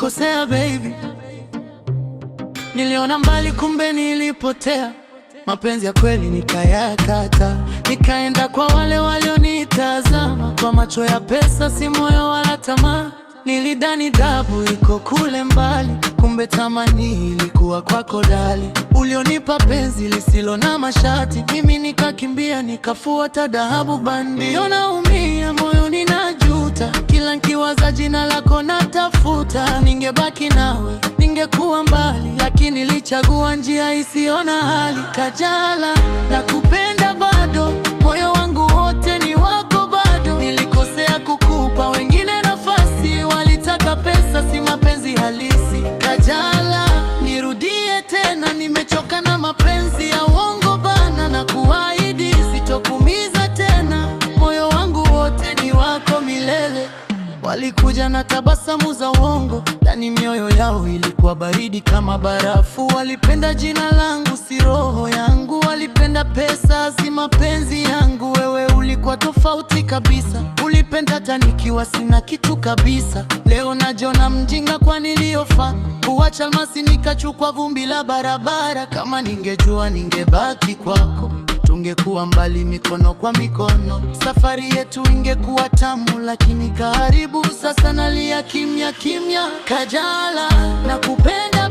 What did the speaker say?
nilikosea baby, niliona mbali kumbe nilipotea. Mapenzi ya kweli nikayakata, nikaenda kwa wale walionitazama kwa macho ya pesa, si moyo wala tamaa. Nilidhani dhahabu iko kule mbali, kumbe tamani ilikuwa kwako dali. Ulionipa penzi lisilo na mashati, mimi nikakimbia nikafuata dhahabu bandi. Ndio naumia moyoni najuta, kila nikiwaza jina lako natafuta. Ningebaki nawe ningekuwa mbali, lakini nilichagua njia isiyo na hali. Kajala, nakupenda bado, moyo wangu wote ni wako bado. Nilikosea kukupa wengine nafasi, walitaka pesa si mapenzi halisi. Kajala, nirudie tena, nimechoka na mapenzi ya uongo bana, na kuahidi sitokuumiza tena, moyo wangu wote ni wako milele. Walikuja na tabasamu za uongo, ndani mioyo yao ilikuwa baridi kama barafu. Walipenda jina langu si roho yangu, walipenda pesa si mapenzi yangu. Wewe ulikuwa tofauti kabisa, ulipenda hata nikiwa sina kitu kabisa. Leo najiona mjinga kwa niliyofanya, kuacha almasi nikachukua vumbi la barabara. Kama ningejua ningebaki kwako, tungekuwa mbali mikono kwa mikono. Safari yetu ingekuwa tamu, lakini karibu sasa nalia kimya kimya. Kajala, nakupenda